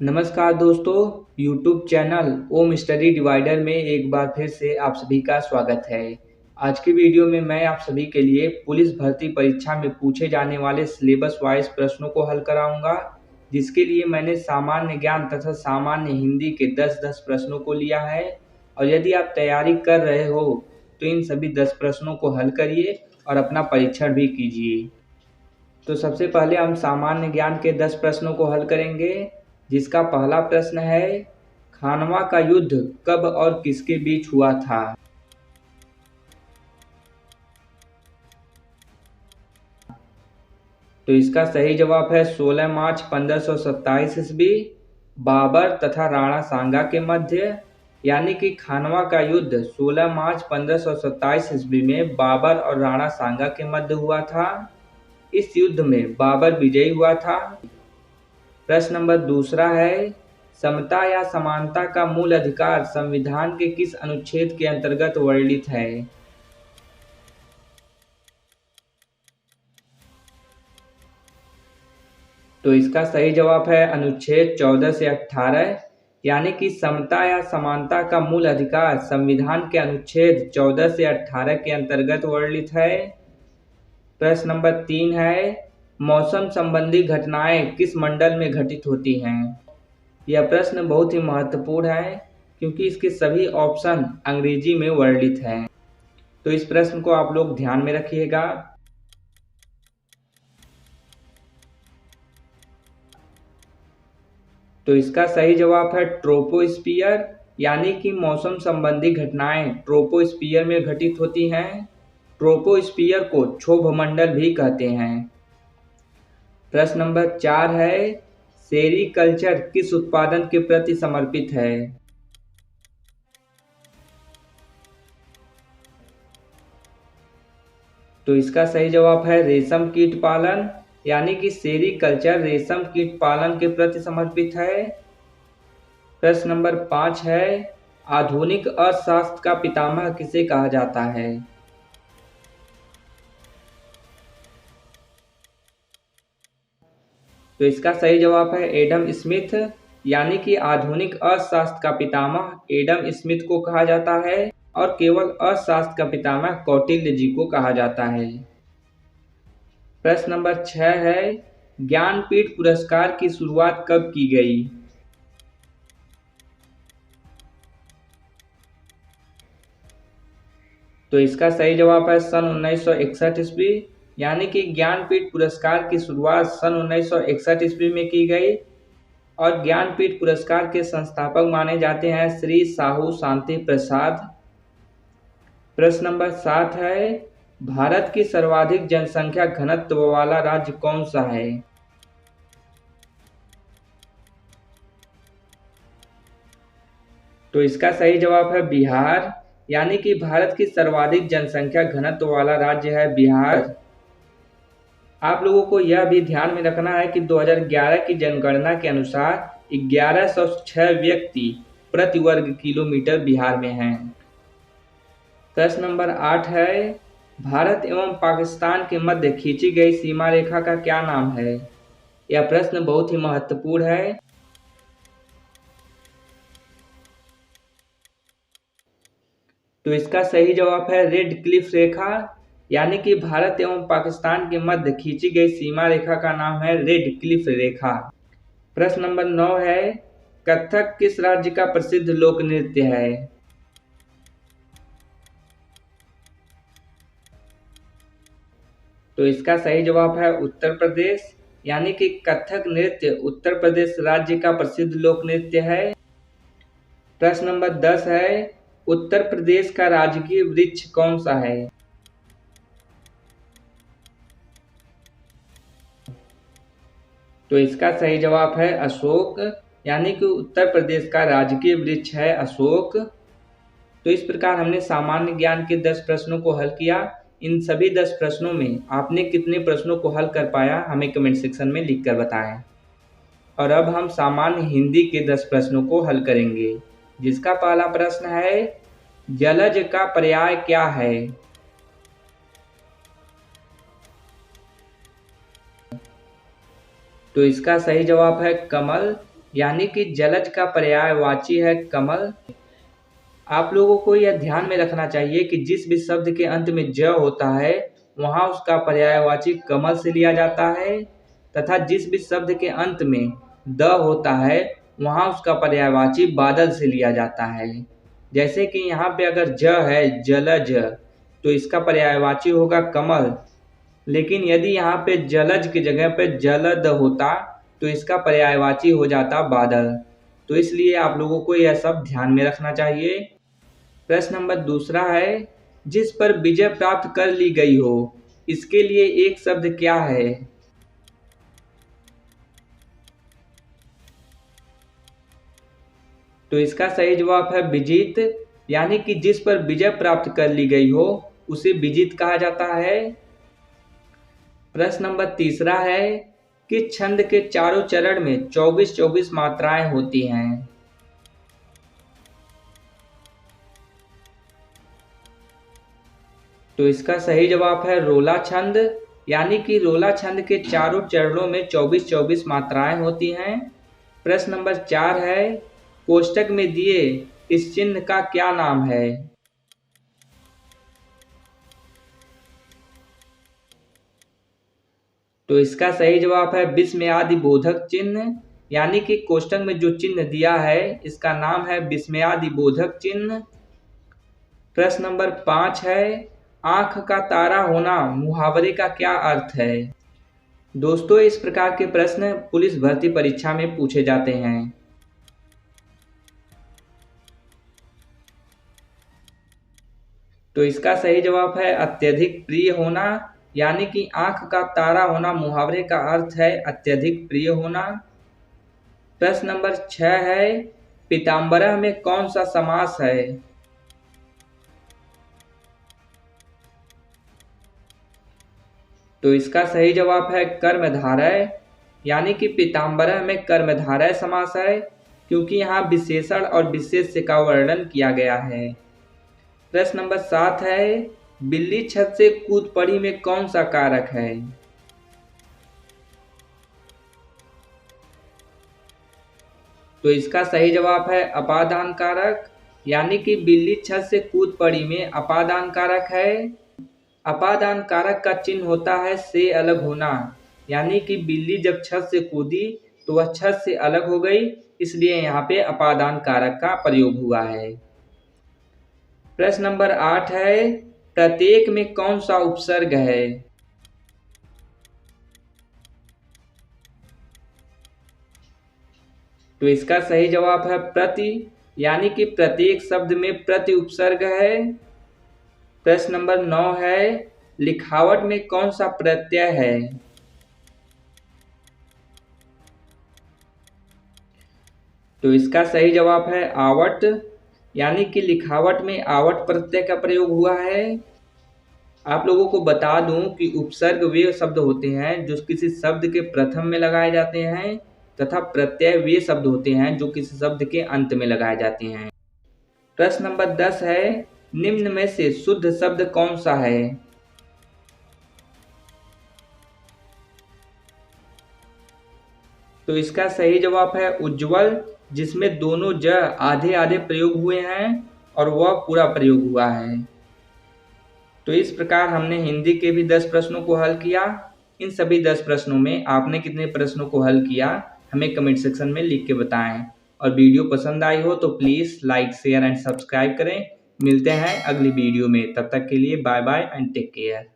नमस्कार दोस्तों, YouTube channel ओम study divider में एक बार फिर से आप सभी का स्वागत है। आज की वीडियो में मैं आप सभी के लिए पुलिस भर्ती परीक्षा में पूछे जाने वाले सिलेबस वाइज प्रश्नों को हल कराऊंगा, जिसके लिए मैंने सामान्य ज्ञान तथा सामान्य हिंदी के 10-10 प्रश्नों को लिया है। और यदि आप तैयारी कर रहे हो तो इन सभी 10 प्रश्नों को हल करिए और अपना परीक्षण भी कीजिए। तो सबसे पहले हम सामान्य ज्ञान के 10 प्रश्नों को हल करेंगे, जिसका पहला प्रश्न है, खानवा का युद्ध कब और किसके बीच हुआ था? तो इसका सही जवाब है 16 मार्च 1527 ईस्वी, बाबर तथा राणा सांगा के मध्य। यानी कि खानवा का युद्ध 16 मार्च 1527 ईस्वी में बाबर और राणा सांगा के मध्य हुआ था। इस युद्ध में बाबर विजयी हुआ था। प्रश्न नंबर दूसरा है, समता या समानता का मूल अधिकार संविधान के किस अनुच्छेद के अंतर्गत वर्णित है? तो इसका सही जवाब है अनुच्छेद 14 से 18। यानी कि समता या समानता का मूल अधिकार संविधान के अनुच्छेद 14 से 18 के अंतर्गत वर्णित है। प्रश्न नंबर 3 है, मौसम संबंधी घटनाएं किस मंडल में घटित होती हैं? यह प्रश्न बहुत ही महत्वपूर्ण है, क्योंकि इसके सभी ऑप्शन अंग्रेजी में वर्णित हैं। तो इस प्रश्न को आप लोग ध्यान में रखिएगा। तो इसका सही जवाब है ट्रोपोस्फियर। यानी कि मौसम संबंधी घटनाएं ट्रोपोस्फियर में घटित होती हैं। ट्रोपोस्फियर को क्षोभ मंडल भी कहते हैं। प्रश्न नंबर 4 है, सेरीकल्चर किस उत्पादन के प्रति समर्पित है? तो इसका सही जवाब है रेशम कीट पालन। यानी कि सेरीकल्चर रेशम कीट पालन के प्रति समर्पित है। प्रश्न नंबर 5 है, आधुनिक अर्थशास्त्र का पितामह किसे कहा जाता है? तो इसका सही जवाब है एडम स्मिथ। यानी कि आधुनिक अर्थशास्त्र का पितामह एडम स्मिथ को कहा जाता है और केवल अर्थशास्त्र का पितामह कौटिल्य जी को कहा जाता है। प्रश्न नंबर 6 है, ज्ञानपीठ पुरस्कार की शुरुआत कब की गई? तो इसका सही जवाब है सन 1961 ईस्वी। यानी कि ज्ञानपीठ पुरस्कार की शुरुआत सन 1961 ईस्वी में की गई और ज्ञानपीठ पुरस्कार के संस्थापक माने जाते हैं श्री साहू शांति प्रसाद। प्रश्न नंबर 7 है, भारत की सर्वाधिक जनसंख्या घनत्व वाला राज्य कौन सा है? तो इसका सही जवाब है बिहार। यानी कि भारत की सर्वाधिक जनसंख्या घनत्व वाला राज्य है बिहार। आप लोगों को यह भी ध्यान में रखना है कि 2011 की जनगणना के अनुसार 1106 व्यक्ति प्रति वर्ग किलोमीटर बिहार में हैं। प्रश्न नंबर 8 है, भारत एवं पाकिस्तान के मध्य खींची गई सीमा रेखा का क्या नाम है? यह प्रश्न बहुत ही महत्वपूर्ण है। तो इसका सही जवाब है रेड क्लिफ रेखा। यानी कि भारत एवं पाकिस्तान के मध्य खींची गई सीमा रेखा का नाम है रेड क्लिफ रेखा। प्रश्न नंबर 9 है, कथक किस राज्य का प्रसिद्ध लोक नृत्य है? तो इसका सही जवाब है उत्तर प्रदेश। यानी कि कथक नृत्य उत्तर प्रदेश राज्य का प्रसिद्ध लोक नृत्य है। प्रश्न नंबर 10 है, उत्तर प्रदेश का राजकीय वृक्ष कौन सा है? तो इसका सही जवाब है अशोक। यानी कि उत्तर प्रदेश का राजकीय वृक्ष है अशोक। तो इस प्रकार हमने सामान्य ज्ञान के 10 प्रश्नों को हल किया। इन सभी 10 प्रश्नों में आपने कितने प्रश्नों को हल कर पाया, हमें कमेंट सेक्शन में लिखकर बताएं। और अब हम सामान्य हिंदी के 10 प्रश्नों को हल करेंगे, जिसका पहला प्रश्न है, जलज का पर्याय क्या है? तो इसका सही जवाब है कमल। यानी कि जलज का पर्यायवाची है कमल। आप लोगों को यह ध्यान में रखना चाहिए कि जिस भी शब्द के अंत में ज होता है वहाँ उसका पर्यायवाची कमल से लिया जाता है, तथा जिस भी शब्द के अंत में द होता है वहाँ उसका पर्यायवाची बादल से लिया जाता है। जैसे कि यहाँ पे अगर ज है जलज, तो इसका पर्यायवाची होगा कमल। लेकिन यदि यहाँ पे जलज की जगह पे जलद होता तो इसका पर्यायवाची हो जाता बादल। तो इसलिए आप लोगों को यह सब ध्यान में रखना चाहिए। प्रश्न नंबर दूसरा है, जिस पर विजय प्राप्त कर ली गई हो, इसके लिए एक शब्द क्या है? तो इसका सही जवाब है विजित, यानी कि जिस पर विजय प्राप्त कर ली गई हो उसे विजित कहा जाता है। प्रश्न नंबर तीसरा है कि छंद के चारों चरण में 24-24 मात्राएं होती हैं। तो इसका सही जवाब है रोला छंद, यानी कि रोला छंद के चारों चरणों में 24-24 मात्राएं होती हैं। प्रश्न नंबर 4 है, कोष्टक में दिए इस चिन्ह का क्या नाम है? तो इसका सही जवाब है विस्मयादि बोधक चिन्ह, यानी कि कोष्टक में जो चिन्ह दिया है इसका नाम है विस्मयादि बोधक चिन्ह। प्रश्न नंबर 5 है, आंख का तारा होना मुहावरे का क्या अर्थ है? दोस्तों, इस प्रकार के प्रश्न पुलिस भर्ती परीक्षा में पूछे जाते हैं। तो इसका सही जवाब है अत्यधिक प्रिय होना, यानी कि आंख का तारा होना मुहावरे का अर्थ है अत्यधिक प्रिय होना। प्रश्न नंबर 6 है, पीताम्बरः में कौन सा समास है? तो इसका सही जवाब है कर्मधारय, यानी कि पीताम्बरः में कर्मधारय समास है, क्योंकि यहाँ विशेषण और विशेष्य का वर्णन किया गया है। प्रश्न नंबर 7 है, बिल्ली छत से कूद पड़ी में कौन सा कारक है? तो इसका सही जवाब है अपादान कारक, यानी कि बिल्ली छत से कूद पड़ी में अपादान कारक है। अपादान कारक का चिन्ह होता है से अलग होना, यानी कि बिल्ली जब छत से कूदी तो वह छत से अलग हो गई, इसलिए यहाँ पे अपादान कारक का प्रयोग हुआ है। प्रश्न नंबर 8 है, प्रत्येक में कौन सा उपसर्ग है? तो इसका सही जवाब है प्रति, यानी कि प्रत्येक शब्द में प्रति उपसर्ग है। प्रश्न नंबर 9 है, लिखावट में कौन सा प्रत्यय है? तो इसका सही जवाब है आवट, यानी कि लिखावट में आवट प्रत्यय का प्रयोग हुआ है। आप लोगों को बता दूं कि उपसर्ग वे शब्द होते हैं जो किसी शब्द के प्रथम में लगाए जाते हैं, तथा प्रत्यय वे शब्द होते हैं जो किसी शब्द के अंत में लगाए जाते हैं। प्रश्न नंबर 10 है, निम्न में से शुद्ध शब्द कौन सा है? तो इसका सही जवाब है उज्ज्वल, जिसमें दोनों ज आधे आधे प्रयोग हुए हैं और वह पूरा प्रयोग हुआ है। तो इस प्रकार हमने हिंदी के भी 10 प्रश्नों को हल किया। इन सभी 10 प्रश्नों में आपने कितने प्रश्नों को हल किया हमें कमेंट सेक्शन में लिख के बताएं। और वीडियो पसंद आई हो तो please like share and subscribe करें। मिलते हैं अगली वीडियो में, तब तक के लिए bye bye and take care.